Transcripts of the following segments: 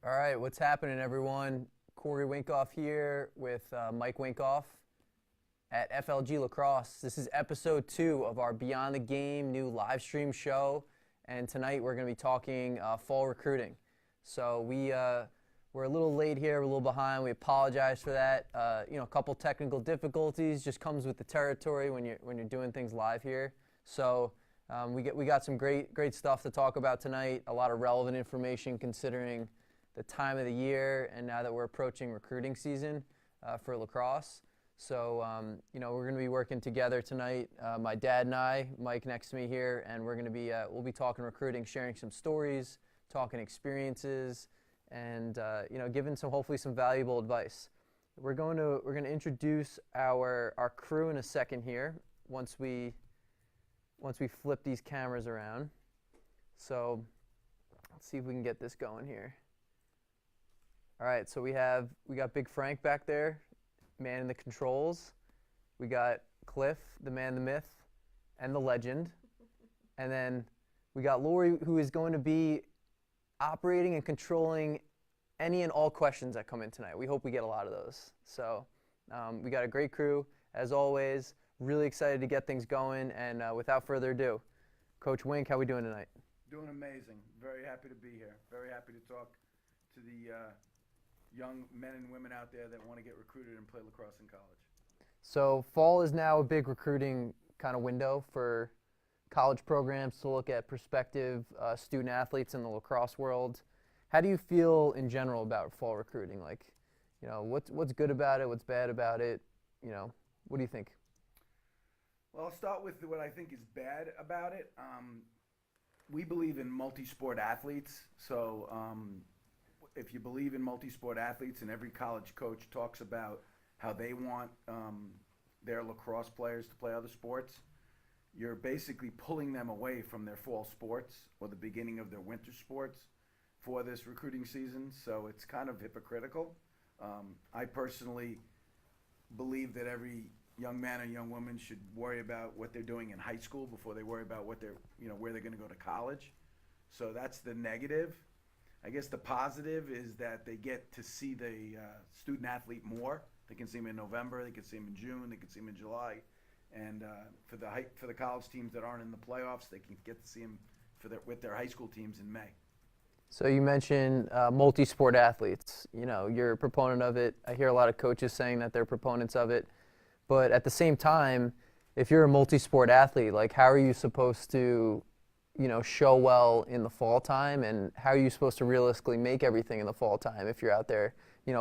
All right, what's happening, everyone? Corey Winkoff here with Mike Winkoff at FLG Lacrosse. This is episode 2 of our Beyond the Game new live stream show, and tonight we're going to be talking fall recruiting. So we're a little late here, we're a little behind. We apologize for that. A couple technical difficulties just comes with the territory when you're doing things live here. So we got some great stuff to talk about tonight. A lot of relevant information considering the time of the year, and now that we're approaching recruiting season for lacrosse. So, we're going to be working together tonight, my dad and I, Mike next to me here, and we're going to be, we'll be talking recruiting, sharing some stories, talking experiences, and, giving hopefully some valuable advice. We're going to introduce our crew in a second here once we flip these cameras around. So let's see if we can get this going here. All right, so we got Big Frank back there, man in the controls. We got Cliff, the man, the myth, and the legend. And then we got Lori, who is going to be operating and controlling any and all questions that come in tonight. We hope we get a lot of those. So we got a great crew, as always. Really excited to get things going. And without further ado, Coach Wink, how we doing tonight? Doing amazing. Very happy to be here. Very happy to talk to the young men and women out there that want to get recruited and play lacrosse in college. So fall is now a big recruiting kind of window for college programs to look at prospective student athletes in the lacrosse world. How do you feel in general about fall recruiting? What's good about it? What's bad about it? What do you think? Well, I'll start with what I think is bad about it. We believe in multi-sport athletes, so if you believe in multi-sport athletes, and every college coach talks about how they want their lacrosse players to play other sports, you're basically pulling them away from their fall sports or the beginning of their winter sports for this recruiting season, so it's kind of hypocritical. I personally believe that every young man and young woman should worry about what they're doing in high school before they worry about what where they're going to go to college. So that's the negative. I guess the positive is that they get to see the student athlete more. They can see him in November, they can see him in June, they can see him in July. And for the college teams that aren't in the playoffs, they can get to see him with their high school teams in May. So you mentioned multi-sport athletes. You're a proponent of it. I hear a lot of coaches saying that they're proponents of it. But at the same time, if you're a multi-sport athlete, how are you supposed to show well in the fall time, and how are you supposed to realistically make everything in the fall time if you're out there,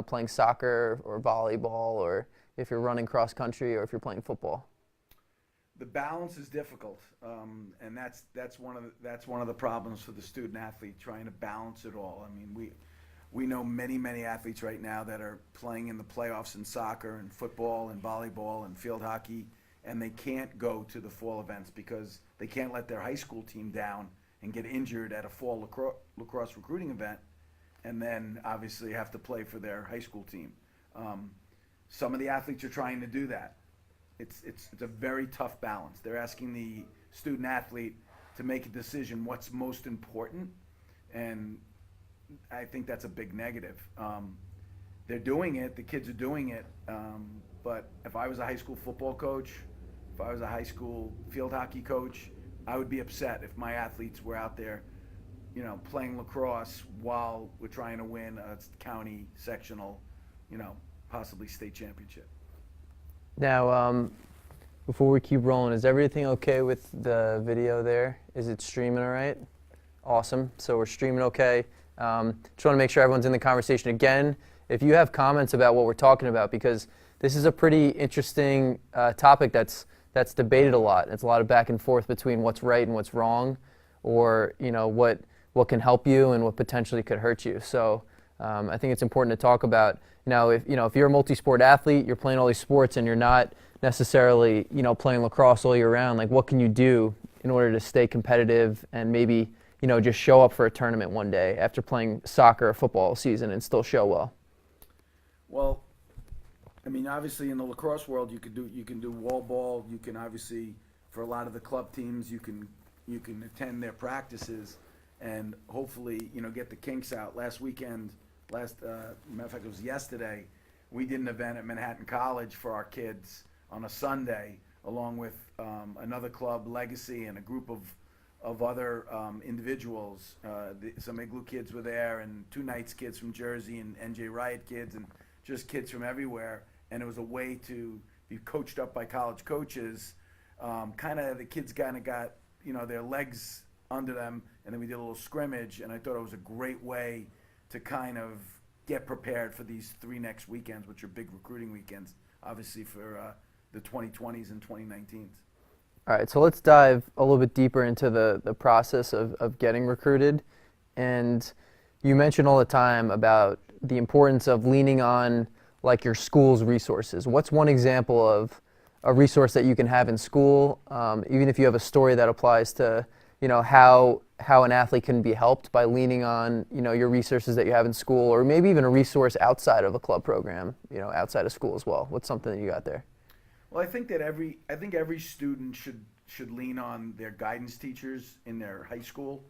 playing soccer or volleyball, or if you're running cross country, or if you're playing football? The balance is difficult, and that's one of the problems for the student athlete, trying to balance it all. I mean, we know many athletes right now that are playing in the playoffs in soccer and football and volleyball and field hockey, and they can't go to the fall events because they can't let their high school team down and get injured at a fall lacrosse recruiting event, and then obviously have to play for their high school team. Some of the athletes are trying to do that. It's a very tough balance. They're asking the student athlete to make a decision what's most important, and I think that's a big negative. They're doing it, the kids are doing it, but if I was a high school football coach, if I was a high school field hockey coach, I would be upset if my athletes were out there, playing lacrosse while we're trying to win a county, sectional, possibly state championship. Now, before we keep rolling, is everything okay with the video there? Is it streaming all right? Awesome. So we're streaming okay. Just want to make sure everyone's in the conversation. Again, if you have comments about what we're talking about, because this is a pretty interesting topic that's debated a lot. It's a lot of back and forth between what's right and what's wrong, or what can help you and what potentially could hurt you. So I think it's important to talk about. Now, if you're a multi-sport athlete, you're playing all these sports, and you're not necessarily playing lacrosse all year round, what can you do in order to stay competitive and maybe just show up for a tournament one day after playing soccer or football season and still show well? Well, I mean, obviously in the lacrosse world, you can do wall ball. You can obviously, for a lot of the club teams, you can attend their practices and hopefully get the kinks out. Last weekend, matter of fact, it was yesterday, we did an event at Manhattan College for our kids on a Sunday, along with another club, Legacy, and a group of other individuals. Some Igloo kids were there, and Two Nights kids from Jersey, and NJ Riot kids, and just kids from everywhere. And it was a way to be coached up by college coaches. The kids kind of got their legs under them, and then we did a little scrimmage. And I thought it was a great way to kind of get prepared for these 3 next weekends, which are big recruiting weekends, obviously for the 2020s and 2019s. All right, so let's dive a little bit deeper into the process of getting recruited. And you mention all the time about the importance of leaning on like your school's resources. What's one example of a resource that you can have in school, even if you have a story that applies to how an athlete can be helped by leaning on your resources that you have in school, or maybe even a resource outside of a club program, outside of school as well? What's something that you got there? Well, I think every student should lean on their guidance teachers in their high school.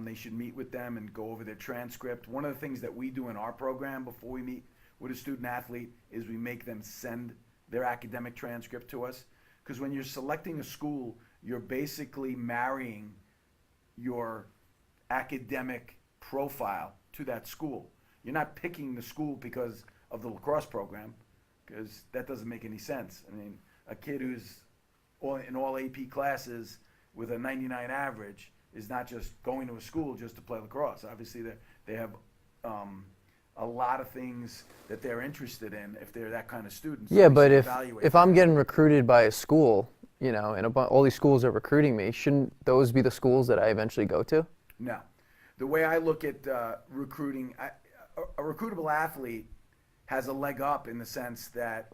They should meet with them and go over their transcript. One of the things that we do in our program before we meet with a student athlete is we make them send their academic transcript to us. Because when you're selecting a school, you're basically marrying your academic profile to that school. You're not picking the school because of the lacrosse program, because that doesn't make any sense. I mean, a kid who's in all AP classes with a 99 average is not just going to a school just to play lacrosse. Obviously, they have a lot of things that they're interested in if they're that kind of student. So yeah, but if I'm getting recruited by a school, and all these schools are recruiting me, shouldn't those be the schools that I eventually go to? No. The way I look at recruiting, a recruitable athlete has a leg up in the sense that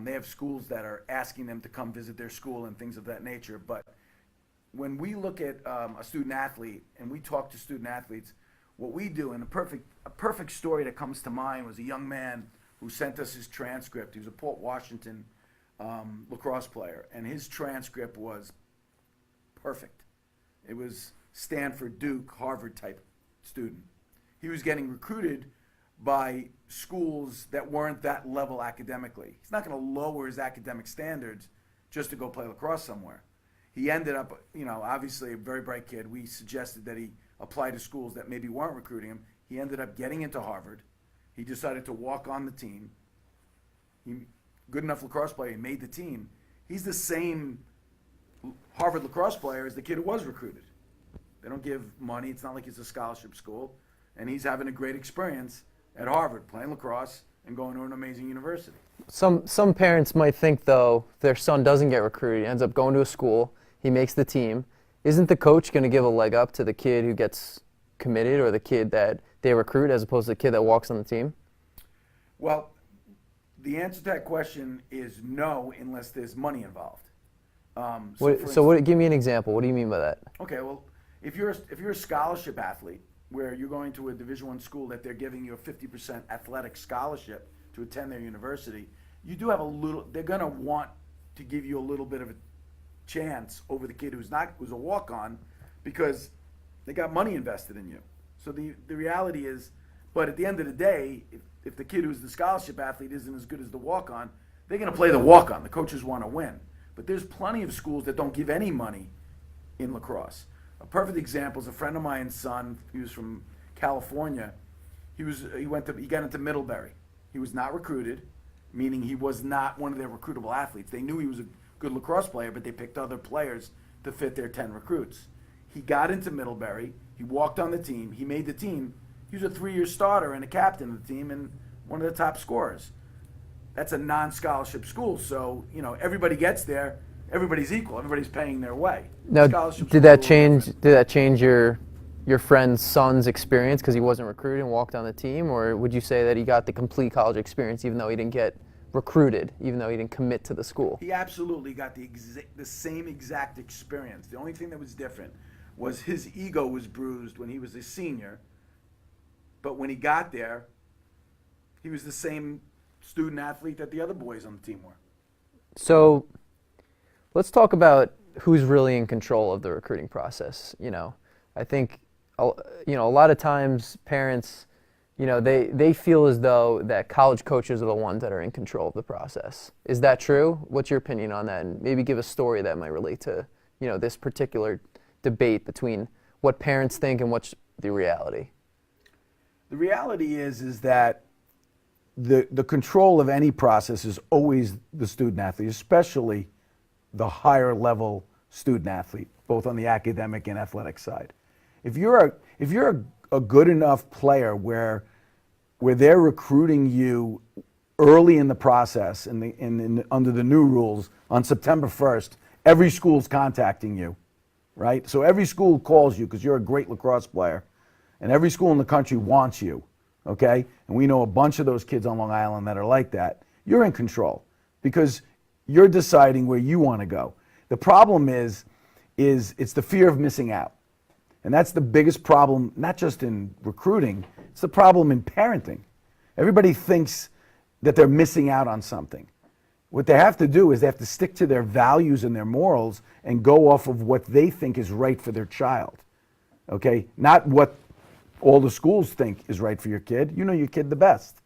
they have schools that are asking them to come visit their school and things of that nature. But when we look at a student athlete and we talk to student athletes, what we do, and a perfect story that comes to mind was a young man who sent us his transcript. He was a Port Washington lacrosse player, and his transcript was perfect. It was Stanford, Duke, Harvard type student. He was getting recruited by schools that weren't that level academically. He's not going to lower his academic standards just to go play lacrosse somewhere. He ended up, obviously a very bright kid. We suggested that he apply to schools that maybe weren't recruiting him. He ended up getting into Harvard. He decided to walk on the team. Good enough lacrosse player, he made the team. He's the same Harvard lacrosse player as the kid who was recruited. They don't give money. It's not like it's a scholarship school. And he's having a great experience at Harvard, playing lacrosse and going to an amazing university. Some parents might think, though, if their son doesn't get recruited, he ends up going to a school, he makes the team, isn't the coach going to give a leg up to the kid who gets committed or the kid that they recruit as opposed to the kid that walks on the team? Well, the answer to that question is no, unless there's money involved. Give me an example. What do you mean by that? Okay, well, if you're a scholarship athlete where you're going to a Division I school that they're giving you a 50% athletic scholarship to attend their university, you do have they're going to want to give you a little bit of a chance over the kid who's a walk-on, because they got money invested in you. So the reality is, but at the end of the day, if the kid who's the scholarship athlete isn't as good as the walk-on, they're going to play the walk-on. The coaches want to win. But there's plenty of schools that don't give any money in lacrosse. A perfect example is a friend of mine's son. He was from California. He got into Middlebury. He was not recruited, meaning he was not one of their recruitable athletes. They knew he was a good lacrosse player, but they picked other players to fit their 10 recruits. He got into Middlebury. He walked on the team. He made the team. He was a 3-year starter and a captain of the team and one of the top scorers. That's a non-scholarship school, so everybody gets there. Everybody's equal. Everybody's paying their way. Now, did that change your friend's son's experience because he wasn't recruited and walked on the team, or would you say that he got the complete college experience even though he didn't get recruited, even though he didn't commit to the school? He absolutely got the same exact experience. The only thing that was different was his ego was bruised when he was a senior, but when he got there, he was the same student athlete that the other boys on the team were. So let's talk about who's really in control of the recruiting process. I think a lot of times parents they feel as though that college coaches are the ones that are in control of the process. Is that true? What's your opinion on that? And maybe give a story that might relate to, this particular debate between what parents think and what's the reality. The reality is that the control of any process is always the student athlete, especially the higher level student athlete, both on the academic and athletic side. If you're a good enough player where they're recruiting you early in the process and under the new rules on September 1st, every school's contacting you, right? So every school calls you because you're a great lacrosse player, and every school in the country wants you, okay? And we know a bunch of those kids on Long Island that are like that. You're in control because you're deciding where you want to go. The problem is it's the fear of missing out. And that's the biggest problem, not just in recruiting, it's the problem in parenting. Everybody thinks that they're missing out on something. What they have to do is they have to stick to their values and their morals and go off of what they think is right for their child, okay? Not what all the schools think is right for your kid. You know your kid the best.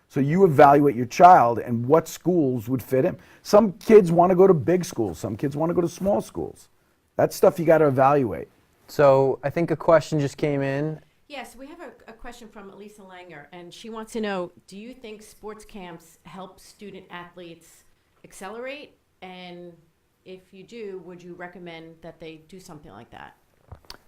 So you evaluate your child and what schools would fit him. Some kids want to go to big schools. Some kids want to go to small schools. That's stuff you got to evaluate. So I think a question just came in. Yes, we have a question from Elisa Langer, and she wants to know, do you think sports camps help student athletes accelerate? And if you do, would you recommend that they do something like that?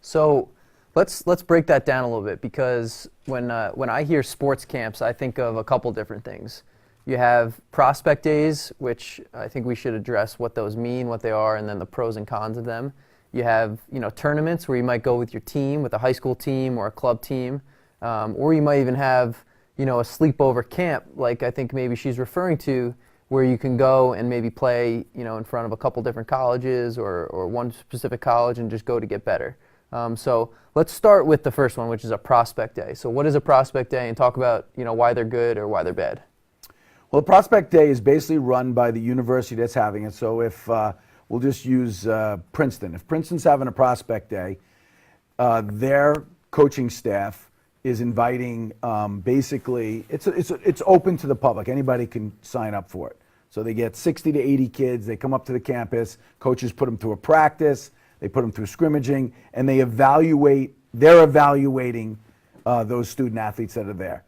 So let's break that down a little bit, because when I hear sports camps, I think of a couple different things. You have prospect days, which I think we should address what those mean, what they are, and then the pros and cons of them. You have, tournaments where you might go with your team, with a high school team or a club team, or you might even have, a sleepover camp, like I think maybe she's referring to, where you can go and maybe play, in front of a couple different colleges or one specific college and just go to get better. So let's start with the first one, which is a prospect day. So what is a prospect day, and talk about, why they're good or why they're bad. Well, the prospect day is basically run by the university that's having it. So if we'll just use Princeton. If Princeton's having a prospect day, their coaching staff is inviting, basically, it's open to the public. Anybody can sign up for it. So they get 60 to 80 kids. They come up to the campus. Coaches put them through a practice. They put them through scrimmaging, and they're evaluating those student athletes that are there.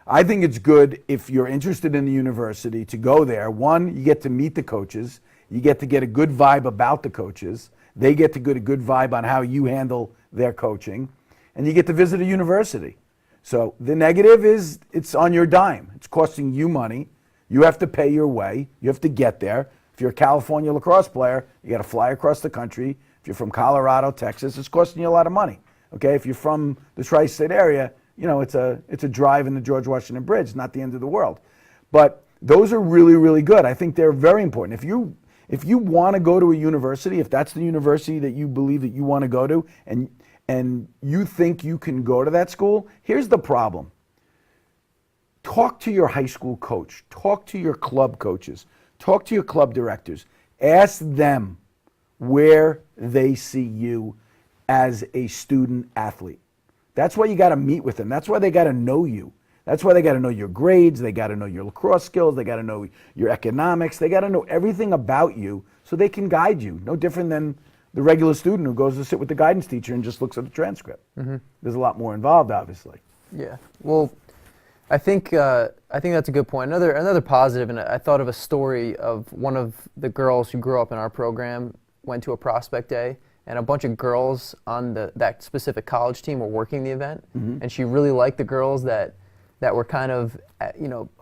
I think it's good if you're interested in the university to go there. One, you get to meet the coaches. You get to get a good vibe about the coaches. They get to get a good vibe on how you handle their coaching. And you get to visit a university. So the negative is it's on your dime. It's costing you money. You have to pay your way. You have to get there. If you're a California lacrosse player, you got to fly across the country. If you're from Colorado, Texas, it's costing you a lot of money. Okay, if you're from the tri-state area, it's a drive in the George Washington Bridge, not the end of the world. But those are really, really good. I think they're very important. If you want to go to a university, if that's the university that you believe that you want to go to, and you think you can go to that school, here's the problem. Talk to your high school coach. Talk to your club coaches. Talk to your club directors. Ask them where they see you as a student athlete. That's why you got to meet with them. That's why they got to know you. That's why they got to know your grades. They got to know your lacrosse skills. They got to know your economics. They got to know everything about you so they can guide you. No different than the regular student who goes to sit with the guidance teacher and just looks at the transcript. Mm-hmm. There's a lot more involved, obviously. Yeah. Well, I think that's a good point. Another positive, and I thought of a story of one of the girls who grew up in our program went to a prospect day, and a bunch of girls on that specific college team were working the event, mm-hmm. and she really liked the girls that were kind of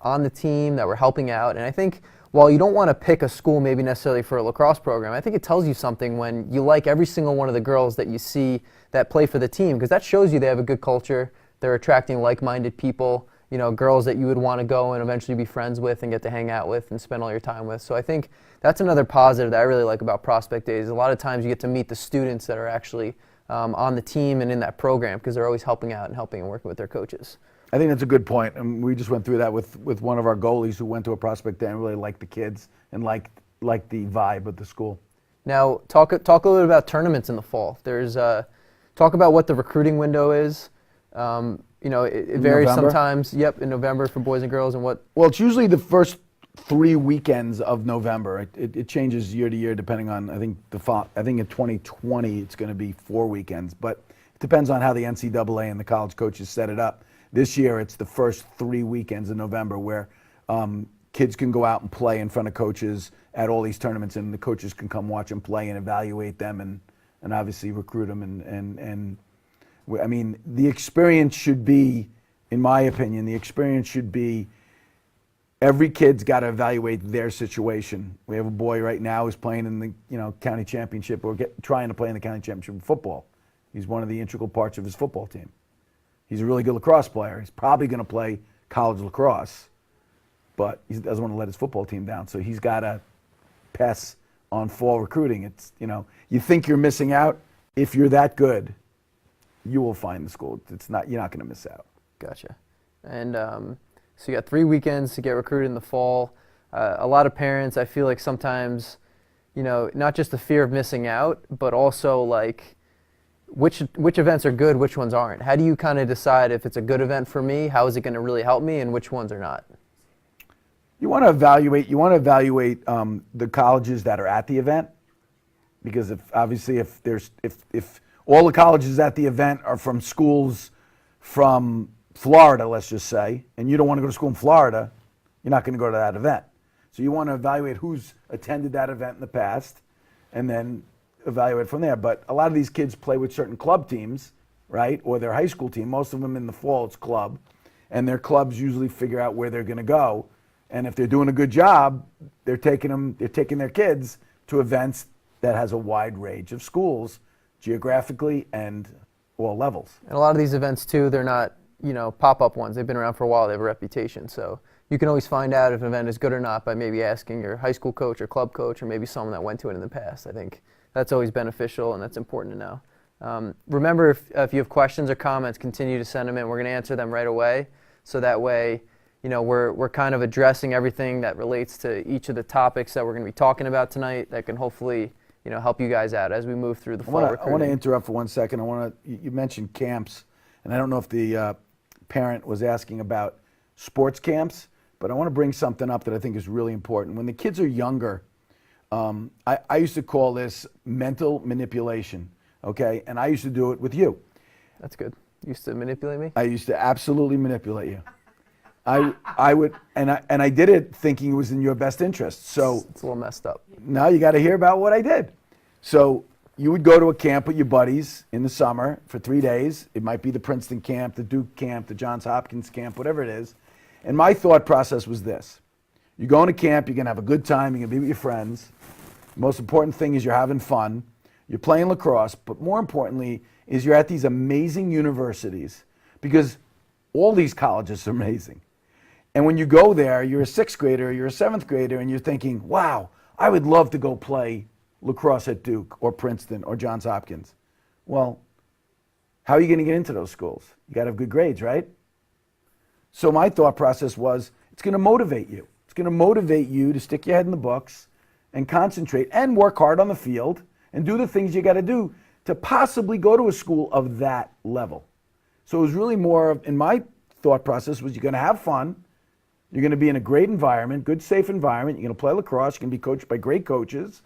on the team, that were helping out. And I think while you don't want to pick a school maybe necessarily for a lacrosse program, I think it tells you something when you like every single one of the girls that you see that play for the team, because that shows you they have a good culture. They're attracting like-minded people, girls that you would want to go and eventually be friends with and get to hang out with and spend all your time with. So I think that's another positive that I really like about prospect days. A lot of times you get to meet the students that are actually on the team and in that program, because they're always helping out and helping and working with their coaches. I think that's a good point. And we just went through that with one of our goalies who went to a prospect day and really liked the kids and liked the vibe of the school. Now, talk a little bit about tournaments in the fall. There's talk about what the recruiting window is. it varies November? sometimes. Yep, in November for boys and girls, and what? Well, it's usually the first 3 weekends of November. It changes year to year depending on, I think in 2020 it's going to be 4 weekends, but it depends on how the NCAA and the college coaches set it up. This year it's the first 3 weekends in November where kids can go out and play in front of coaches at all these tournaments, and the coaches can come watch them play and evaluate them and obviously recruit them. And I mean, the experience should be, in my opinion, every kid's got to evaluate their situation. We have a boy right now who's playing in the county championship, or trying to play in the county championship in football. He's one of the integral parts of his football team. He's a really good lacrosse player. He's probably going to play college lacrosse, but he doesn't want to let his football team down. So he's got to pass on fall recruiting. It's, you think you're missing out. If you're that good, you will find the school. You're not going to miss out. Gotcha. And so you got 3 weekends to get recruited in the fall. A lot of parents, I feel like sometimes, not just the fear of missing out, but also like which events are good, which ones aren't. How do you kind of decide if it's a good event for me? How is it going to really help me, and which ones are not? You want to evaluate. The colleges that are at the event, because if all the colleges at the event are from schools from Florida, let's just say, and you don't want to go to school in Florida, you're not going to go to that event. So you want to evaluate who's attended that event in the past, and then evaluate from there. But a lot of these kids play with certain club teams, right, or their high school team. Most of them in the fall, it's club, and their clubs usually figure out where they're going to go. And if they're doing a good job, they're taking their kids to events that has a wide range of schools, geographically and all levels. And a lot of these events too, they're not pop-up ones. They've been around for a while. They have a reputation. So you can always find out if an event is good or not by maybe asking your high school coach or club coach, or maybe someone that went to it in the past. I think that's always beneficial, and that's important to know. Remember, if you have questions or comments, continue to send them in. We're going to answer them right away. So that way, we're kind of addressing everything that relates to each of the topics that we're going to be talking about tonight that can hopefully help you guys out as we move through the fall recruiting. I want to interrupt for 1 second. You mentioned camps, and I don't know if the parent was asking about sports camps, but I want to bring something up that I think is really important. When the kids are younger, I used to call this mental manipulation, okay? And I used to do it with you. That's good. You used to manipulate me? I used to absolutely manipulate you. I would, and I did it thinking it was in your best interest. So it's a little messed up. Now you got to hear about what I did. So you would go to a camp with your buddies in the summer for 3 days. It might be the Princeton camp, the Duke camp, the Johns Hopkins camp, whatever it is. And my thought process was this. You're going to camp, you're going to have a good time, you're going to be with your friends. The most important thing is you're having fun. You're playing lacrosse, but more importantly is you're at these amazing universities, because all these colleges are amazing. And when you go there, you're a 6th grader, you're a 7th grader, and you're thinking, wow, I would love to go play lacrosse at Duke or Princeton or Johns Hopkins. Well, how are you going to get into those schools? You got to have good grades, right? So my thought process was, it's going to motivate you. It's going to motivate you to stick your head in the books and concentrate and work hard on the field and do the things you got to do to possibly go to a school of that level. So it was really more of, in my thought process, was you're going to have fun. You're going to be in a great environment, good, safe environment. You're going to play lacrosse. You're going to be coached by great coaches.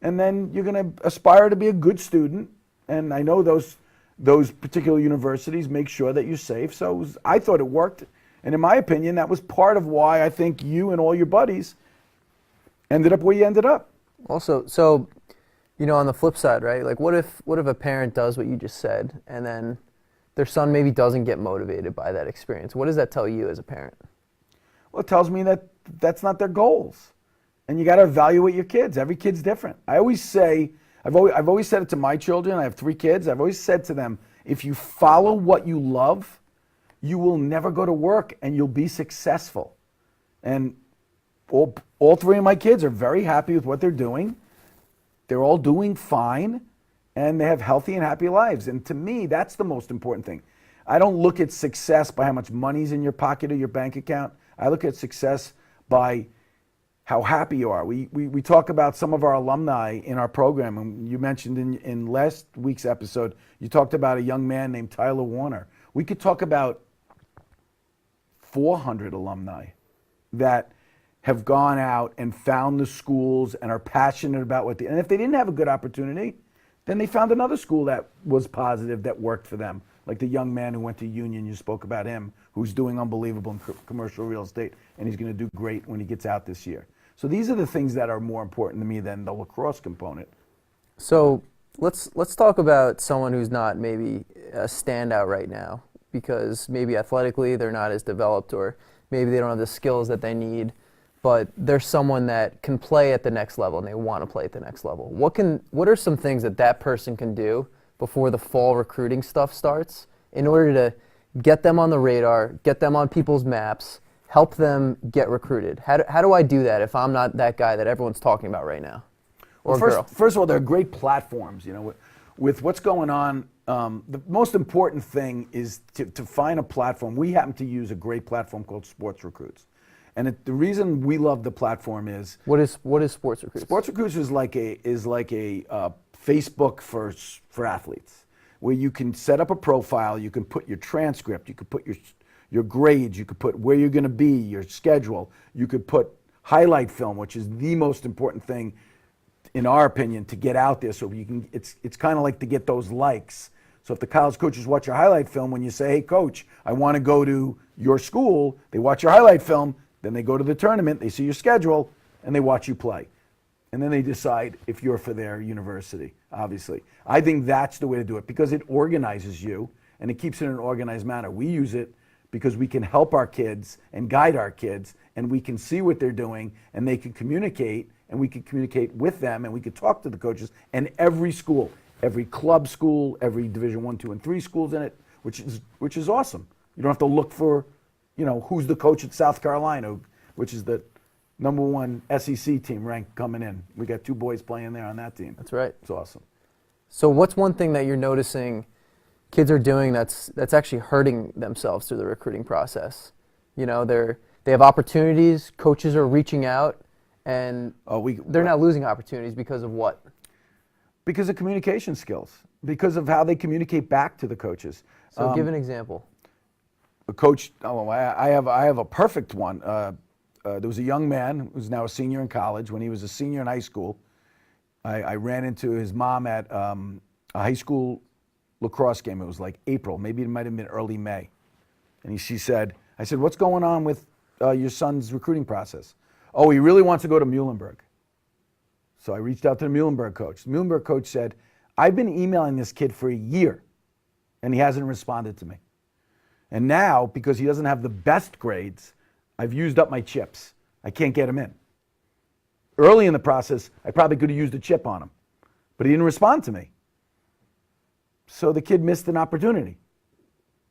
And then you're going to aspire to be a good student. And I know those particular universities make sure that you're safe. So I thought it worked. And in my opinion, that was part of why I think you and all your buddies ended up where you ended up. Also, so, on the flip side, right? Like, what if a parent does what you just said, and then their son maybe doesn't get motivated by that experience? What does that tell you as a parent? Well, it tells me that that's not their goals. And you got to evaluate your kids. Every kid's different. I always say, I've always said it to my children. I have 3 kids. I've always said to them, if you follow what you love, you will never go to work and you'll be successful. And all 3 of my kids are very happy with what they're doing. They're all doing fine, and they have healthy and happy lives. And to me, that's the most important thing. I don't look at success by how much money's in your pocket or your bank account. I look at success by how happy you are. We talk about some of our alumni in our program, and you mentioned in last week's episode, you talked about a young man named Tyler Warner. We could talk about 400 alumni that have gone out and found the schools and are passionate about and if they didn't have a good opportunity, then they found another school that was positive, that worked for them. Like the young man who went to Union, you spoke about him, who's doing unbelievable in commercial real estate, and he's going to do great when he gets out this year. So these are the things that are more important to me than the lacrosse component. So let's talk about someone who's not maybe a standout right now, because maybe athletically they're not as developed, or maybe they don't have the skills that they need, but there's someone that can play at the next level and they want to play at the next level. What are some things that person can do before the fall recruiting stuff starts in order to get them on the radar, get them on people's maps, help them get recruited? How do I do that if I'm not that guy that everyone's talking about right now? Or Well, girl? first of all, there are great platforms. With what's going on, the most important thing is to find a platform. We happen to use a great platform called Sports Recruits. And the reason we love the platform is What is Sports Recruits? Sports Recruits is like a Facebook for athletes, where you can set up a profile, you can put your transcript, you could put your grades, you could put where you're going to be, your schedule, you could put highlight film, which is the most important thing, in our opinion, to get out there. So you can, it's kind of like to get those likes. So if the college coaches watch your highlight film, when you say, hey, coach, I want to go to your school, they watch your highlight film, then they go to the tournament, they see your schedule, and they watch you play. And then they decide if you're for their university, obviously. I think that's the way to do it, because it organizes you, and it keeps it in an organized manner. We use it because we can help our kids and guide our kids, and we can see what they're doing, and they can communicate, and we can communicate with them, and we can talk to the coaches. And every school, every club school, every Division I, II, and III schools in it, which is awesome. You don't have to look for, who's the coach at South Carolina, which is the #1 SEC team ranked coming in. We got 2 boys playing there on that team. That's right. It's awesome. So what's one thing that you're noticing kids are doing that's actually hurting themselves through the recruiting process? They have opportunities, coaches are reaching out, and they're not losing opportunities because of what? Because of communication skills, because of how they communicate back to the coaches. So give an example. A coach, I have a perfect one. There was a young man who's now a senior in college. When he was a senior in high school, I ran into his mom at a high school lacrosse game. It was like April, maybe it might have been early May. And I said, what's going on with your son's recruiting process? Oh, he really wants to go to Muhlenberg. So I reached out to the Muhlenberg coach. The Muhlenberg coach said, I've been emailing this kid for a year, and he hasn't responded to me. And now, because he doesn't have the best grades, I've used up my chips. I can't get him in. Early in the process, I probably could have used a chip on him, but he didn't respond to me. So the kid missed an opportunity.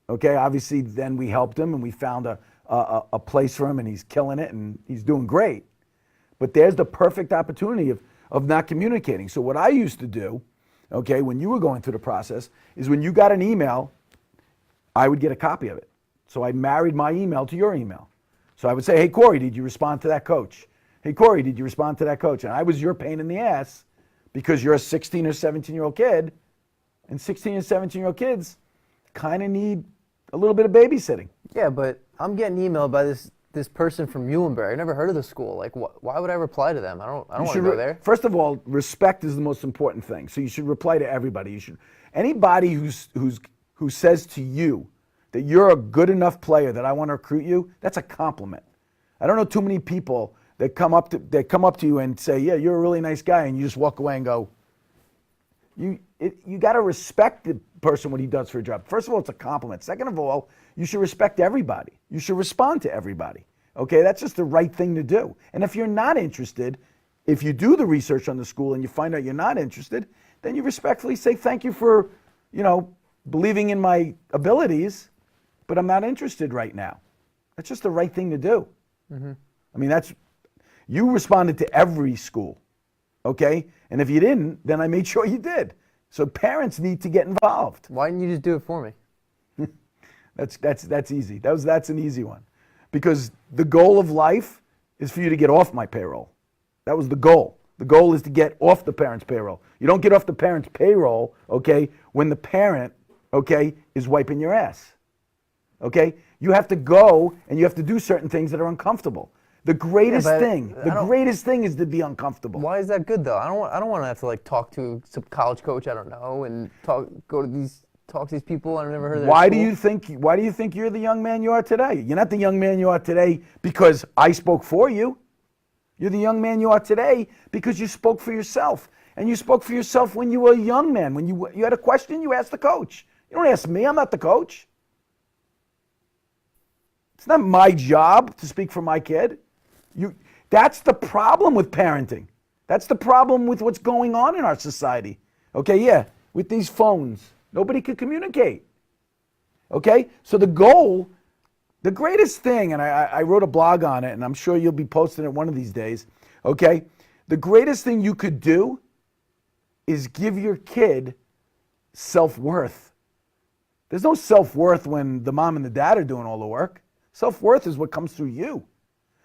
Okay, obviously then we helped him and we found a place for him, and he's killing it and he's doing great. But there's the perfect opportunity of not communicating. So what I used to do, okay, when you were going through the process, is when you got an email, I would get a copy of it. So I married my email to your email. So I would say, hey, Corey, did you respond to that coach? Hey, Corey, did you respond to that coach? And I was your pain in the ass because you're a 16 or 17-year-old kid, and 16 and 17-year-old kids kind of need a little bit of babysitting. Yeah, but I'm getting emailed by this person from Muhlenberg. I never heard of the school. Like, why would I reply to them? I don't want to go there. First of all, respect is the most important thing. So you should reply to everybody. Anybody who says to you that you're a good enough player that I want to recruit you, that's a compliment. I don't know too many people that come up to you and say, yeah, you're a really nice guy, and you just walk away and go, you got to respect the person, what he does for a job. First of all, it's a compliment. Second of all, you should respect everybody. You should respond to everybody. Okay, that's just the right thing to do. And if you're not interested, if you do the research on the school and you find out you're not interested, then you respectfully say, thank you for, believing in my abilities, but I'm not interested right now. That's just the right thing to do. Mm-hmm. I mean, you responded to every school, okay? And if you didn't, then I made sure you did. So parents need to get involved. Why didn't you just do it for me? That's easy. That's an easy one. Because the goal of life is for you to get off my payroll. That was the goal. The goal is to get off the parent's payroll. You don't get off the parent's payroll, okay, when the parent, okay, is wiping your ass. okay? You have to go and you have to do certain things that are uncomfortable. The greatest thing is to be uncomfortable. Why is that good though? I don't want to have to like talk to some college coach I don't know and talk to these people I've never heard of their Why school. do you think you're the young man you are today? You're not the young man you are today because I spoke for you. You're the young man you are today because you spoke for yourself. And you spoke for yourself when you were a young man. When you had a question, you asked the coach. You don't ask me. I'm not the coach. It's not my job to speak for my kid. That's the problem with parenting. That's the problem with what's going on in our society. Okay, yeah, with these phones, nobody can communicate. Okay, so the goal, the greatest thing, and I wrote a blog on it, and I'm sure you'll be posting it one of these days, okay? The greatest thing you could do is give your kid self-worth. There's no self-worth when the mom and the dad are doing all the work. Self-worth is what comes through you.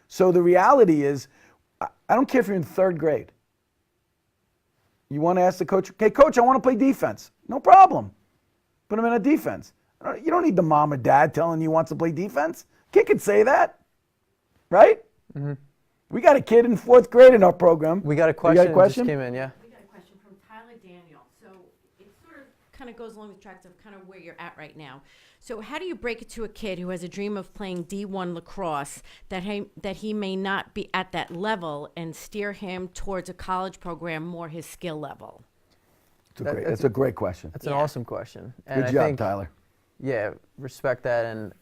So the reality is, I don't care if you're in third grade. You want to ask the coach, okay, coach, I want to play defense. No problem. Put him in a defense. You don't need the mom or dad telling you wants to play defense. Kid can say that, right? Mm-hmm. We got a kid in fourth grade in our program. We got a question. That just came in, yeah. We got a question from Tyler Daniel. So it sort of kind of goes along the tracks of kind of where you're at right now. So how do you break it to a kid who has a dream of playing D1 lacrosse that he may not be at that level and steer him towards a college program more his skill level? That's a great question. That's an awesome question. And Good job, Tyler. Yeah, respect that. And,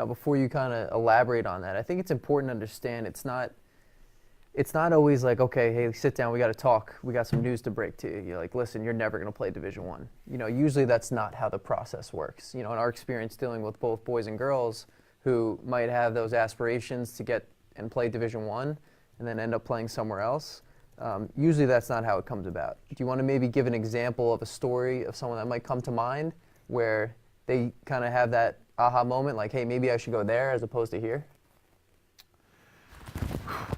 before you kind of elaborate on that, I think it's important to understand it's not always like, okay, hey, sit down, we got to talk. We got some news to break to you. You're like, listen, you're never going to play Division I. Usually that's not how the process works. In our experience dealing with both boys and girls who might have those aspirations to get and play Division I and then end up playing somewhere else, usually that's not how it comes about. Do you want to maybe give an example of a story of someone that might come to mind where they kind of have that aha moment, like, hey, maybe I should go there as opposed to here?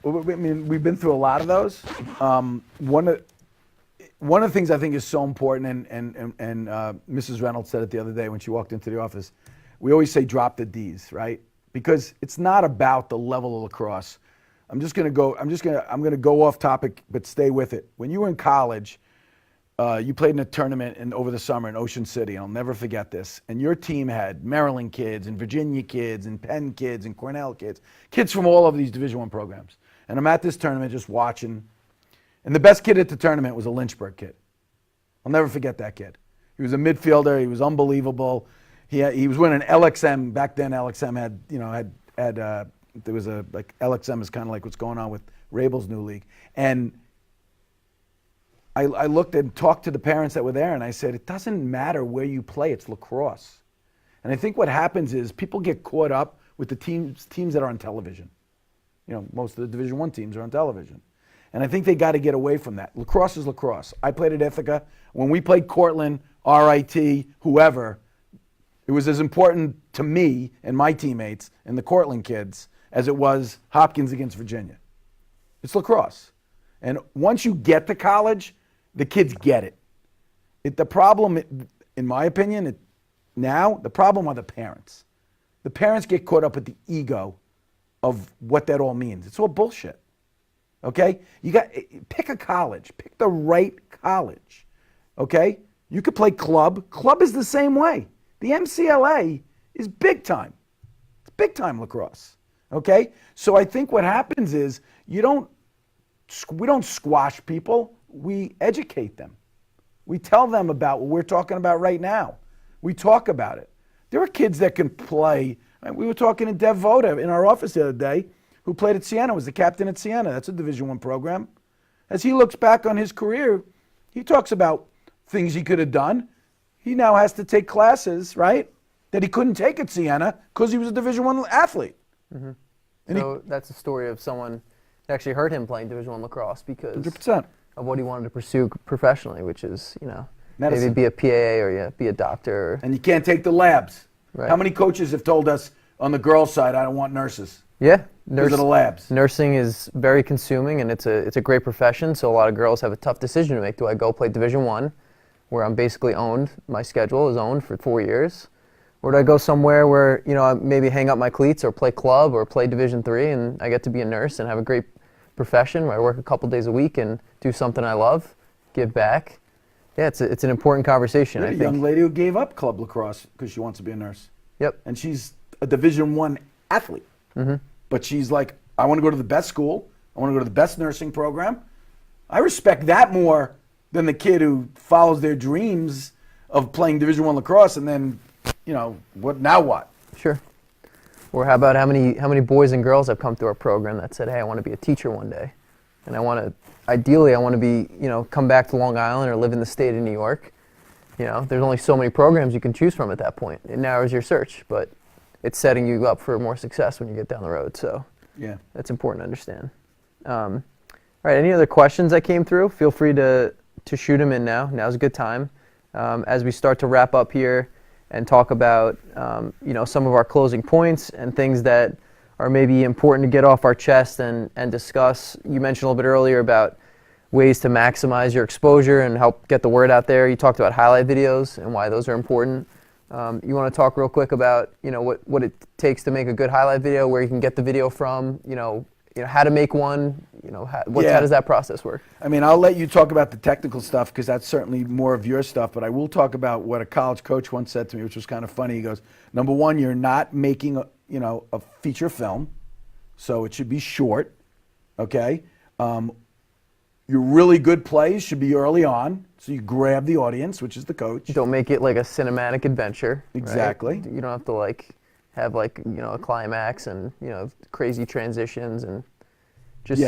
I mean, we've been through a lot of those. One of the things I think is so important, and Mrs. Reynolds said it the other day when she walked into the office, we always say drop the D's, right? Because it's not about the level of lacrosse. I'm going to go off topic, but stay with it. When you were in college, you played in a tournament over the summer in Ocean City, and I'll never forget this. And your team had Maryland kids and Virginia kids and Penn kids and Cornell kids from all of these Division I programs. And I'm at this tournament just watching, and the best kid at the tournament was a Lynchburg kid. I'll never forget that kid. He was a midfielder. He was unbelievable. He was winning LXM back then. LXM LXM is kind of like what's going on with Rabel's new league, and I looked and talked to the parents that were there, and I said, it doesn't matter where you play, it's lacrosse. And I think what happens is people get caught up with the teams that are on television. Most of the Division I teams are on television. And I think they got to get away from that. Lacrosse is lacrosse. I played at Ithaca. When we played Cortland, RIT, whoever, it was as important to me and my teammates and the Cortland kids as it was Hopkins against Virginia. It's lacrosse. And once you get to college, the kids get it. The problem, in my opinion, the problem are the parents. The parents get caught up with the ego of what that all means. It's all bullshit. Okay? Pick a college. Pick the right college. Okay? You could play club. Club is the same way. The MCLA is big time. It's big time lacrosse. Okay? So I think what happens is we don't squash people. We educate them. We tell them about what we're talking about right now. We talk about it. There are kids that can play. We were talking to Dev Voda in our office the other day, who played at Siena, was the captain at Siena. That's a Division I program. As he looks back on his career, he talks about things he could have done. He now has to take classes, right, that he couldn't take at Siena because he was a Division I athlete. Mm-hmm. So that's a story of someone that actually hurt him playing Division I lacrosse because 100%. Of what he wanted to pursue professionally, which is, medicine. Maybe be a PA or be a doctor. And you can't take the labs. Right. How many coaches have told us on the girls' side, I don't want nurses? Yeah. Because of the labs. Nursing is very consuming, and it's a great profession, so a lot of girls have a tough decision to make. Do I go play Division I, where I'm basically owned, my schedule is owned for 4 years, Or do I go somewhere where, I maybe hang up my cleats or play club or play Division III and I get to be a nurse and have a great profession where I work a couple days a week and do something I love, give back? Yeah, it's an important conversation, You I had a think. young lady who gave up club lacrosse because she wants to be a nurse. Yep. And she's a Division I athlete. Mm-hmm. But she's like, I want to go to the best school. I want to go to the best nursing program. I respect that more than the kid who follows their dreams of playing Division I lacrosse and then, what? Sure. Or how about how many boys and girls have come through our program that said, hey, I want to be a teacher one day. And ideally I want to be, come back to Long Island or live in the state of New York. There's only so many programs you can choose from at that point. It narrows your search, but it's setting you up for more success when you get down the road. So Yeah. that's important to understand. All right, any other questions that came through? Feel free to shoot them in now. Now's a good time. As we start to wrap up here and talk about, some of our closing points and things that are maybe important to get off our chest and discuss. You mentioned a little bit earlier about ways to maximize your exposure and help get the word out there. You talked about highlight videos and why those are important. You want to talk real quick about, what it takes to make a good highlight video, where you can get the video from, how to make one, how does that process work? I mean, I'll let you talk about the technical stuff because that's certainly more of your stuff, but I will talk about what a college coach once said to me, which was kind of funny. He goes, number one, you're not making a feature film, so it should be short, okay? Your really good plays should be early on, so you grab the audience, which is the coach. Don't make it like a cinematic adventure. Exactly. Right? You don't have to have a climax and crazy transitions and just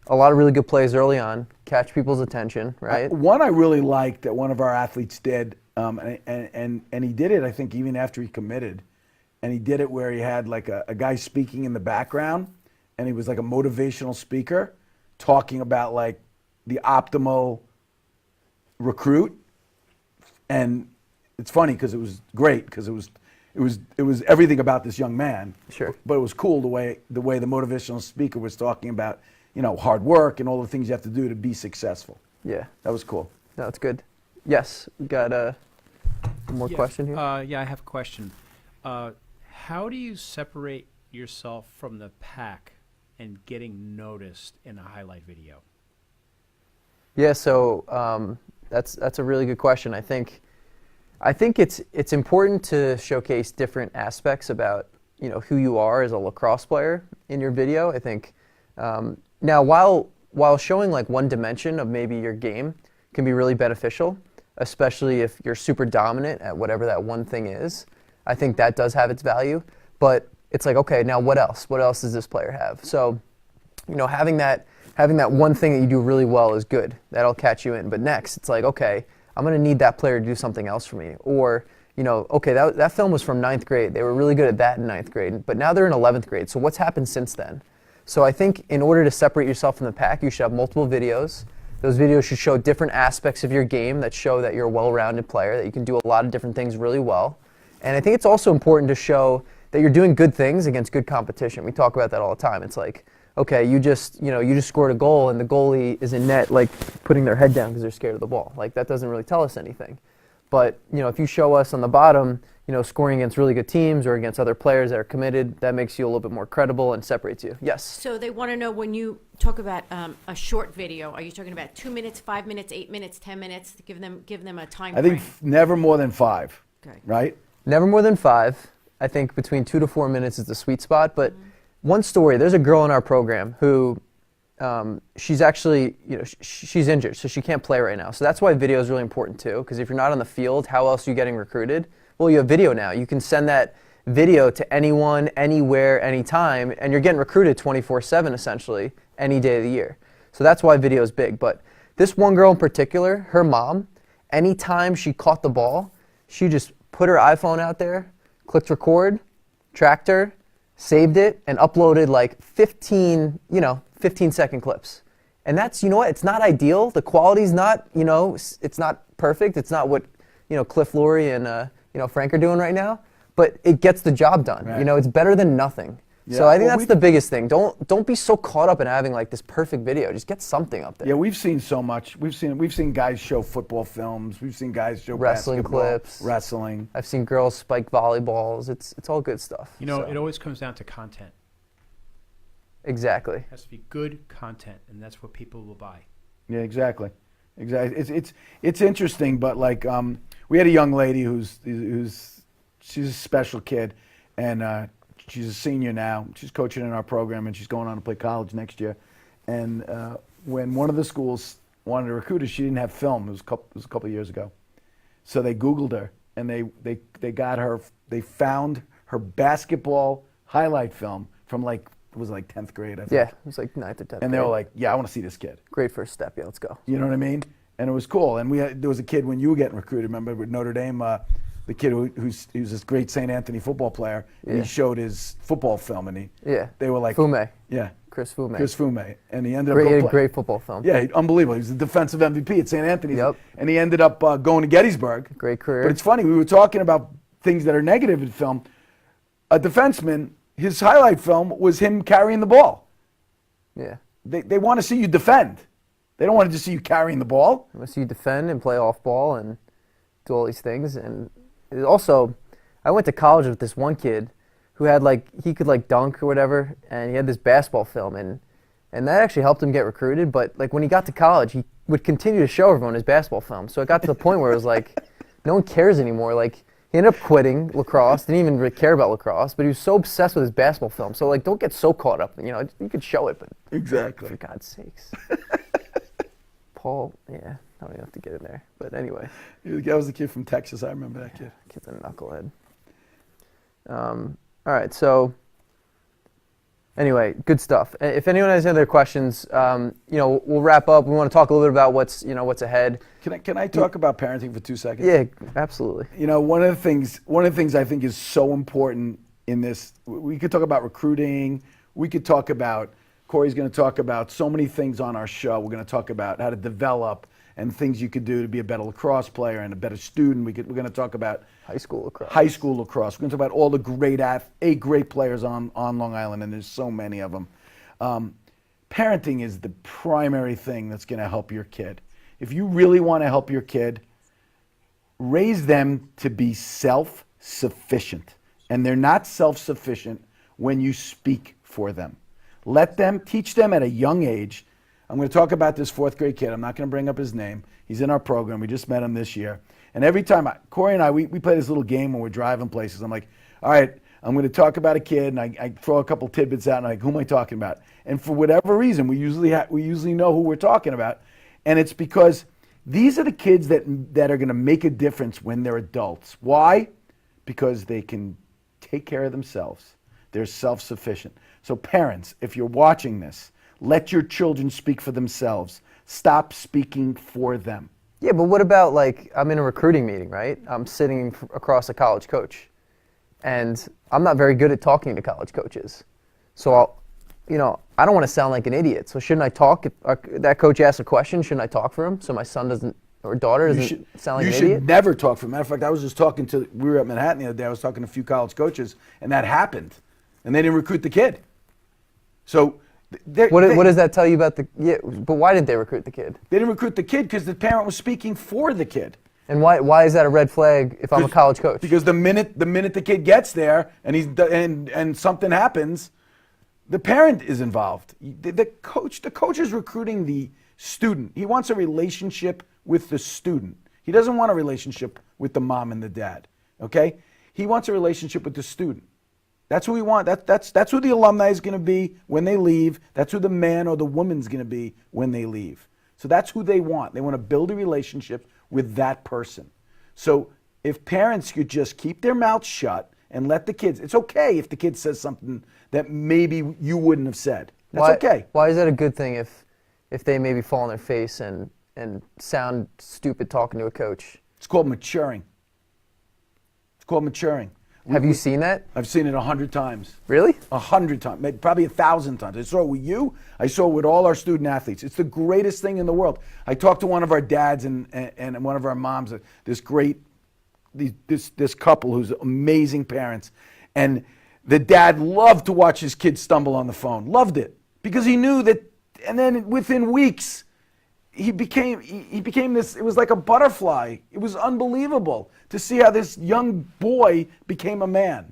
a lot of really good plays early on. Catch people's attention, right? One I really liked that one of our athletes did, and he did it I think even after he committed, and he did it where he had like a guy speaking in the background, and he was like a motivational speaker talking about like the optimal recruit, and it's funny because it was great because it was everything about this young man. Sure. But it was cool the way the motivational speaker was talking about hard work and all the things you have to do to be successful. Yeah. That was cool. No, it's good. Yes, we got one more question here. Yeah, I have a question. How do you separate yourself from the pack and getting noticed in a highlight video? Yeah, so that's a really good question. I think it's important to showcase different aspects about who you are as a lacrosse player in your video. I think now while showing like one dimension of maybe your game can be really beneficial, especially if you're super dominant at whatever that one thing is. I think that does have its value, but it's like, okay, now what else? What else does this player have? So, having that one thing that you do really well is good. That'll catch you in. But next, it's like, okay, I'm going to need that player to do something else for me. Or, okay, that film was from 9th grade. They were really good at that in 9th grade, but now they're in 11th grade. So what's happened since then? So I think in order to separate yourself from the pack, you should have multiple videos. Those videos should show different aspects of your game that show that you're a well-rounded player, that you can do a lot of different things really well. And I think it's also important to show that you're doing good things against good competition. We talk about that all the time. It's like, okay, you just scored a goal and the goalie is in net, like putting their head down because they're scared of the ball. Like that doesn't really tell us anything. But if you show us on the bottom, scoring against really good teams or against other players that are committed, that makes you a little bit more credible and separates you. Yes. So they want to know, when you talk about a short video, are you talking about 2 minutes, 5 minutes, 8 minutes, 10 minutes? Give them a time I think frame. never more than 5. Okay. Right? Never more than 5. I think between 2 to 4 minutes is the sweet spot. But one story, there's a girl in our program who she's actually, she's injured, so she can't play right now. So that's why video is really important too, because if you're not on the field, how else are you getting recruited? Well, you have video now. You can send that video to anyone, anywhere, anytime, and you're getting recruited 24/7 essentially, any day of the year. So that's why video is big. But this one girl in particular, her mom, anytime she caught the ball, she just put her iPhone out there, clicked record, tracked her, saved it, and uploaded like 15-second clips. And that's, what, it's not ideal. The quality's not, it's not perfect. It's not what, Cliff Laurie and, Frank are doing right now, but it gets the job done. Right. It's better than nothing. So Yeah, I think well, that's the biggest thing. Don't be so caught up in having like this perfect video. Just get something up there. Yeah, we've seen so much. We've seen guys show football films. We've seen guys show Wrestling basketball, clips. wrestling. I've seen girls spike volleyballs. It's all good stuff. You know, so. it always comes down to content. Exactly. It has to be good content, and that's what people will buy. Yeah, exactly. It's interesting, but like we had a young lady who's she's a special kid, and she's a senior now. She's coaching in our program, and she's going on to play college next year. And when one of the schools wanted to recruit her, she didn't have film. It was a couple of years ago. So they Googled her, and they got her. They found her basketball highlight film from like it was like 10th grade, I think. Yeah, it was like 9th or 10th. And they were grade. like, "Yeah, I want to see this kid." Great first step. Yeah, let's go. You know what I mean? And it was cool. And there was a kid when you were getting recruited, remember, with Notre Dame, the kid he was this great St. Anthony football player. And Yeah. he showed his football film, and they were like, Fume. yeah, Chris Fume. Chris Fume. And he ended Great, up great football film. Yeah, unbelievable. He was the defensive MVP at St. Anthony's. Yep. And he ended up going to Gettysburg. Great career. But it's funny, we were talking about things that are negative in film. A defenseman, his highlight film was him carrying the ball. Yeah. They want to see you defend. They don't want to just see you carrying the ball. Unless you defend and play off ball and do all these things. And it also, I went to college with this one kid who had he could dunk or whatever, and he had this basketball film, and that actually helped him get recruited. But like when he got to college, he would continue to show everyone his basketball film. So it got to the point where it was like, no one cares anymore. Like he ended up quitting lacrosse, didn't even really care about lacrosse, but he was so obsessed with his basketball film. So like, don't get so caught up. You know, you could show it, but Exactly. for God's sakes. Paul, yeah, I don't even have to get in there. But anyway, That was the kid from Texas. I remember that kid. kid's a knucklehead. All right, so anyway, good stuff. If anyone has any other questions, we'll wrap up. We want to talk a little bit about what's ahead. Can I talk about parenting for 2 seconds? Yeah, absolutely. You know, one of the things I think is so important in this, we could talk about recruiting. We could talk about, Corey's going to talk about so many things on our show. We're going to talk about how to develop and things you could do to be a better lacrosse player and a better student. We're going to talk about High school lacrosse. high school lacrosse. We're going to talk about all the great players on Long Island, and there's so many of them. Parenting is the primary thing that's going to help your kid. If you really want to help your kid, raise them to be self-sufficient. And they're not self-sufficient when you speak for them. Teach them at a young age. I'm going to talk about this 4th grade kid. I'm not going to bring up his name. He's in our program. We just met him this year. And every time, Corey and I, we play this little game when we're driving places. I'm like, all right, I'm going to talk about a kid, and I throw a couple tidbits out, and I'm like, who am I talking about? And for whatever reason, we usually know who we're talking about. And it's because these are the kids that are going to make a difference when they're adults. Why? Because they can take care of themselves. They're self-sufficient. So parents, if you're watching this, let your children speak for themselves. Stop speaking for them. Yeah, but what about I'm in a recruiting meeting, right? I'm sitting across a college coach, and I'm not very good at talking to college coaches. So I don't want to sound like an idiot. So shouldn't I talk? If that coach asks a question, shouldn't I talk for him so my son doesn't or daughter doesn't sound like an idiot? You should never talk for him. Matter of fact, I was just we were at Manhattan the other day. I was talking to a few college coaches, and that happened, and they didn't recruit the kid. So. What does that tell you about but why didn't they recruit the kid? They didn't recruit the kid because the parent was speaking for the kid. And why is that a red flag if I'm a college coach? Because the minute the kid gets there and something happens, the parent is involved. The coach is recruiting the student. He wants a relationship with the student. He doesn't want a relationship with the mom and the dad. Okay? He wants a relationship with the student. That's who we want. That's who the alumni is going to be when they leave. That's who the man or the woman's going to be when they leave. So that's who they want. They want to build a relationship with that person. So if parents could just keep their mouths shut and let the kids, it's okay if the kid says something that maybe you wouldn't have said. That's okay. Why is that a good thing if they maybe fall on their face and sound stupid talking to a coach? It's called maturing. It's called maturing. Have you seen that? I've seen it 100 times. Really? 100 times, maybe probably 1,000 times. I saw it with you. I saw it with all our student athletes. It's the greatest thing in the world. I talked to one of our dads and one of our moms, this couple who's amazing parents, and The dad loved to watch his kid stumble on the phone, loved it, because he knew that, and then within weeks, he became this, it was like a butterfly. It was unbelievable to see how this young boy became a man.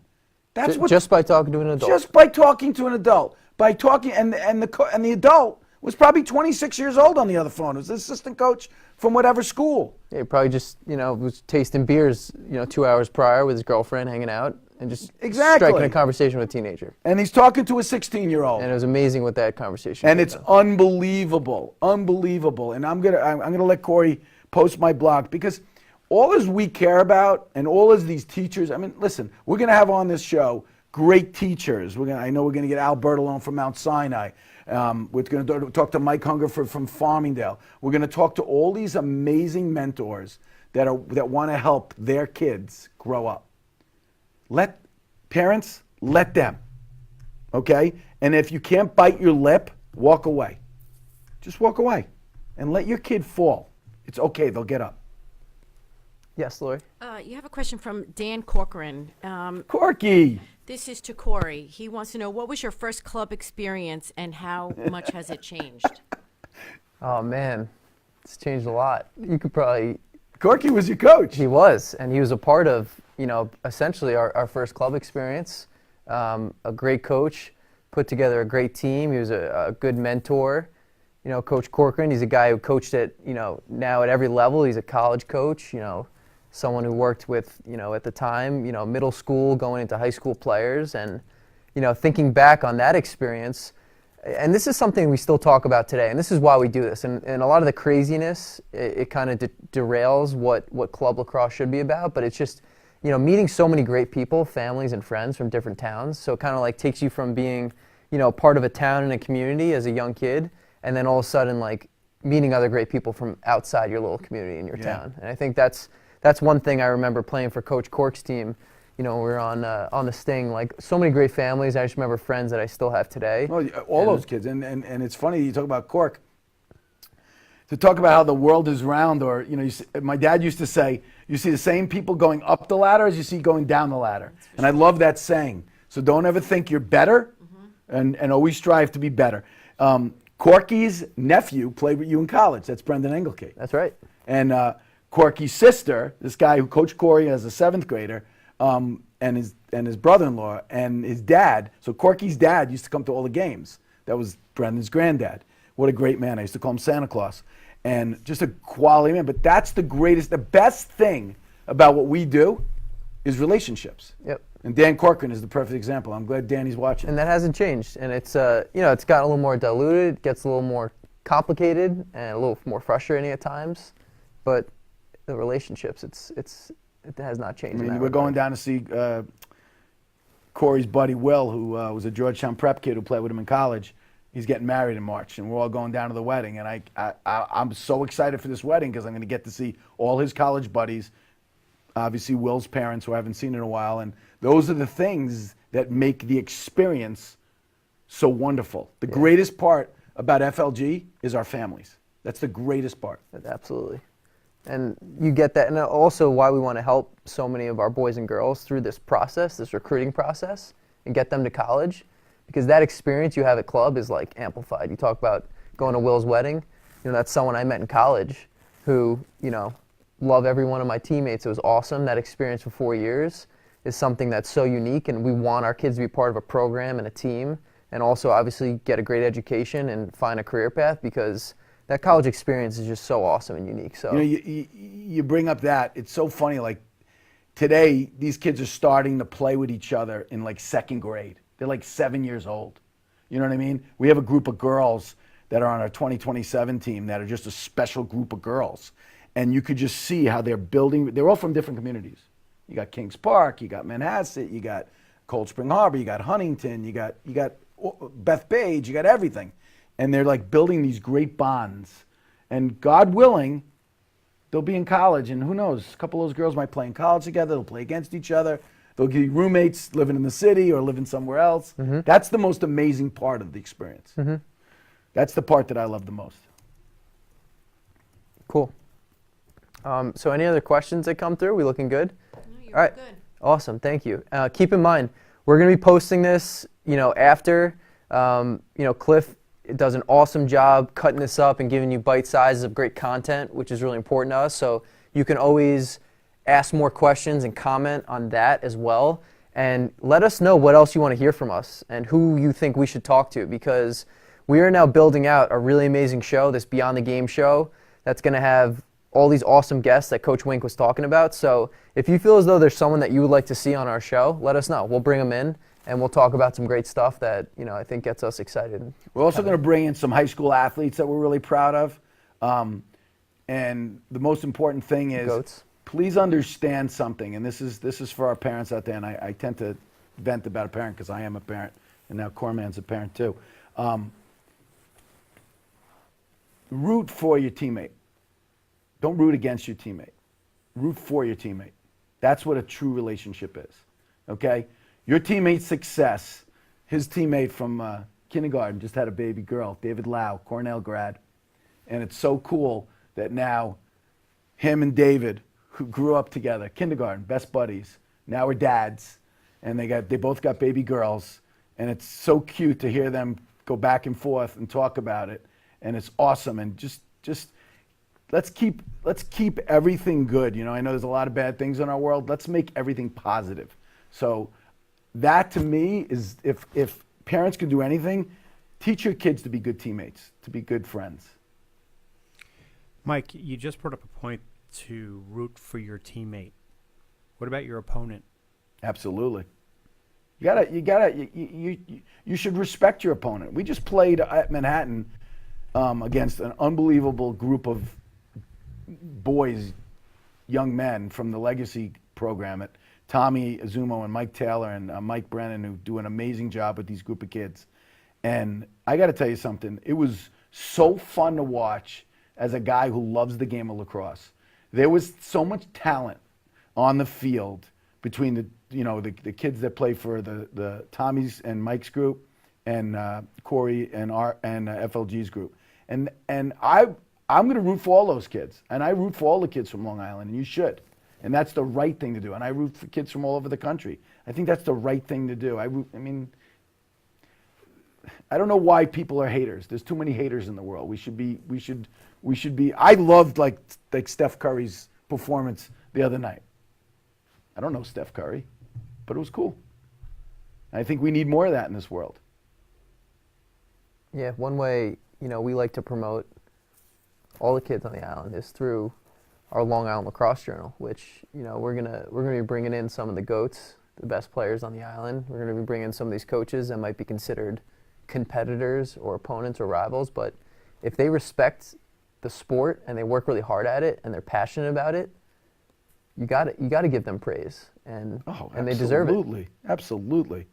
That's what, Just by talking to an adult. just by talking to an adult, by talking, and the adult was probably 26 years old on the other phone. It was the assistant coach from whatever school. Yeah, he probably just, was tasting beers, 2 hours prior with his girlfriend, hanging out, and just Exactly. striking a conversation with a teenager. And he's talking to a 16-year-old. And it was amazing what that conversation And was it's about. unbelievable, unbelievable. And I'm gonna let Corey post my blog, because all as we care about, and all as these teachers. I mean, listen, we're gonna have on this show great teachers. I know we're gonna get Al Bertolone from Mount Sinai. We're gonna talk to Mike Hungerford from Farmingdale. We're gonna talk to all these amazing mentors that want to help their kids grow up. Let parents, let them. Okay? And if you can't bite your lip, walk away. Just walk away and let your kid fall. It's okay, they'll get up. Yes, Lori? You have a question from Dan Corcoran. Corky. This is to Corey. He wants to know, what was your first club experience and how much has it changed? Oh, man. It's changed a lot. You could probably... Corky was your coach. He was, and he was a part of, essentially our first club experience. A great coach, put together a great team. He was a good mentor. Coach Corcoran, he's a guy who coached at, now at every level. He's a college coach, someone who worked with, at the time, middle school going into high school players. And, thinking back on that experience, and this is something we still talk about today, and this is why we do this. And a lot of the craziness, it kind of derails what club lacrosse should be about, but it's just, meeting so many great people, families and friends from different towns. So it kind of like takes you from being, part of a town and a community as a young kid, and then all of a sudden like meeting other great people from outside your little community in your town. And I think that's one thing I remember playing for Coach Cork's team. We were on the Sting, like so many great families. I just remember friends that I still have today. Oh, all those kids. And it's funny you talk about Cork. To talk about how the world is round, or, my dad used to say, you see the same people going up the ladder as you see going down the ladder. And I love that saying. So don't ever think you're better, and always strive to be better. Corky's nephew played with you in college. That's Brendan Engelke. That's right. And Corky's sister, this guy who coached Corey as a 7th grader, and his brother-in-law and his dad. So Corky's dad used to come to all the games. That was Brendan's granddad. What a great man. I used to call him Santa Claus. And just a quality man. But that's the best thing about what we do is relationships. Yep. And Dan Corcoran is the perfect example. I'm glad Danny's watching. And that hasn't changed. And it's, it's gotten a little more diluted, gets a little more complicated and a little more frustrating at times. But the relationships, it has not changed. I mean, in that we're going regard. down to see Corey's buddy Will, who was a Georgetown prep kid who played with him in college. He's getting married in March, and we're all going down to the wedding. And I'm so excited for this wedding because I'm going to get to see all his college buddies, obviously Will's parents, who I haven't seen in a while. And those are the things that make the experience so wonderful. The greatest part about FLG is our families. That's the greatest part. Absolutely. And you get that, and also why we want to help so many of our boys and girls through this process, this recruiting process, and get them to college, because that experience you have at club is like amplified. You talk about going to Will's wedding, that's someone I met in college who, love every one of my teammates. It was awesome. That experience for 4 years is something that's so unique, and we want our kids to be part of a program and a team, and also obviously get a great education and find a career path, because that college experience is just so awesome and unique. So you bring up that. It's so funny. Like today, these kids are starting to play with each other in like 2nd grade. They're like 7 years old. You know what I mean? We have a group of girls that are on our 2027 team that are just a special group of girls. And you could just see how they're building. They're all from different communities. You got Kings Park, you got Manhasset, you got Cold Spring Harbor, you got Huntington, you got Bethpage, you got everything. And they're like building these great bonds. And God willing, they'll be in college, and who knows, a couple of those girls might play in college together, they'll play against each other, they'll be roommates living in the city or living somewhere else. Mm-hmm. That's the most amazing part of the experience. Mm-hmm. That's the part that I love the most. Cool. So any other questions that come through? We looking good? No, you're All right. good. Awesome. Thank you. Keep in mind, we're going to be posting this, after. Cliff does an awesome job cutting this up and giving you bite sizes of great content, which is really important to us. So you can always ask more questions and comment on that as well. And let us know what else you want to hear from us and who you think we should talk to, because we are now building out a really amazing show, this Beyond the Game show, that's going to have all these awesome guests that Coach Wink was talking about. So if you feel as though there's someone that you would like to see on our show, let us know. We'll bring them in and we'll talk about some great stuff that, I think gets us excited. We're also going to bring in some high school athletes that we're really proud of. And the most important thing is, Goats. Please understand something, and this is for our parents out there, and I tend to vent about a parent because I am a parent, and now Corman's a parent too. Root for your teammate. Don't root against your teammate. Root for your teammate. That's what a true relationship is, okay? Your teammate's success, his teammate from kindergarten just had a baby girl, David Lau, Cornell grad, and it's so cool that now him and David, who grew up together, kindergarten, best buddies, now are dads, and they both got baby girls, and it's so cute to hear them go back and forth and talk about it, and it's awesome. And just let's keep everything good. I know there's a lot of bad things in our world. Let's make everything positive. So that to me is, if parents can do anything, teach your kids to be good teammates, to be good friends. Mike, you just brought up a point to root for your teammate. What about your opponent? Absolutely. You should respect your opponent. We just played at Manhattan against an unbelievable group of boys, young men from the Legacy program at Tommy Azumo and Mike Taylor and Mike Brennan, who do an amazing job with these group of kids. And I got to tell you something. It was so fun to watch as a guy who loves the game of lacrosse. There was so much talent on the field between the kids that play for the Tommy's and Mike's group and Corey and FLG's group. And I'm going to root for all those kids. And I root for all the kids from Long Island, and you should. And that's the right thing to do. And I root for kids from all over the country. I think that's the right thing to do. I don't know why people are haters. There's too many haters in the world. We should be. I loved like Steph Curry's performance the other night. I don't know Steph Curry, but it was cool. I think we need more of that in this world. Yeah, one way, we like to promote all the kids on the island is through our Long Island Lacrosse Journal, which, we're gonna be bringing in some of the GOATs, the best players on the island. We're gonna be bringing in some of these coaches that might be considered competitors or opponents or rivals, but if they respect the sport and they work really hard at it and they're passionate about it, you got to give them praise, and they deserve it. Absolutely.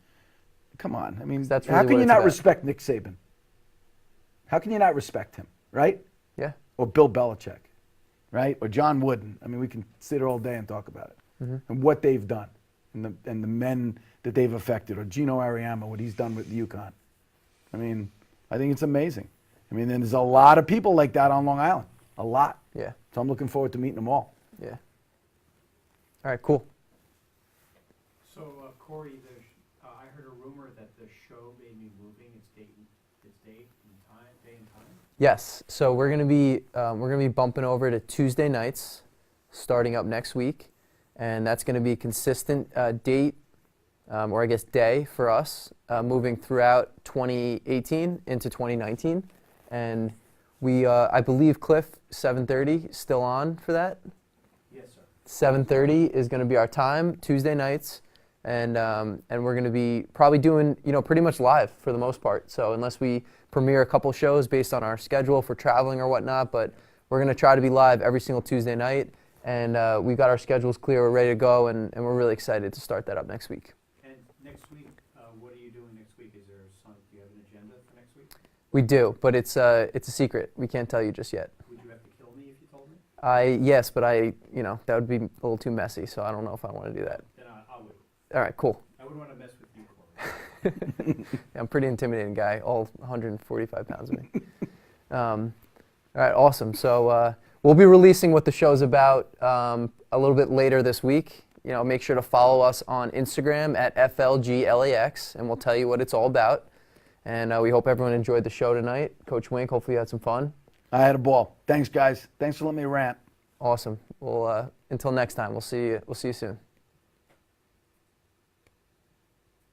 Come on. That's really how can what you it's not about. respect Nick Saban? How can you not respect him, right? Yeah. Or Bill Belichick, right? Or John Wooden. We can sit here all day and talk about it. Mm-hmm. And what they've done and the men that they've affected, or Gino Ariama, what he's done with UConn. I think it's amazing. And there's a lot of people like that on Long Island. A lot. Yeah. So I'm looking forward to meeting them all. Yeah. All right, cool. So, Corey, I heard a rumor that the show may be moving its date and time. Yes. So we're gonna be bumping over to Tuesday nights, starting up next week, and that's gonna be consistent date, or I guess day for us, moving throughout 2018 into 2019, and we, I believe, Cliff, 7:30 still on for that. Yes, sir. 7:30 is going to be our time, Tuesday nights, and we're going to be probably doing, pretty much live for the most part. So unless we premiere a couple shows based on our schedule for traveling or whatnot, but we're going to try to be live every single Tuesday night, and we've got our schedules clear, we're ready to go, and we're really excited to start that up next week. And next week, what are you doing next week? Do you have an agenda for next week? We do, but it's a secret. We can't tell you just yet. Would you have to kill me if you told me? Yes, but that would be a little too messy, so I don't know if I want to do that. Then I would. All right, cool. I wouldn't want to mess with you, Corey. Yeah, I'm a pretty intimidating guy, all 145 pounds of me. All right, awesome. So we'll be releasing what the show's about a little bit later this week, make sure to follow us on Instagram at FLGLAX, and we'll tell you what it's all about. And we hope everyone enjoyed the show tonight. Coach Wink, hopefully you had some fun. I had a ball. Thanks, guys. Thanks for letting me rant. Awesome. Well, until next time, we'll see you soon.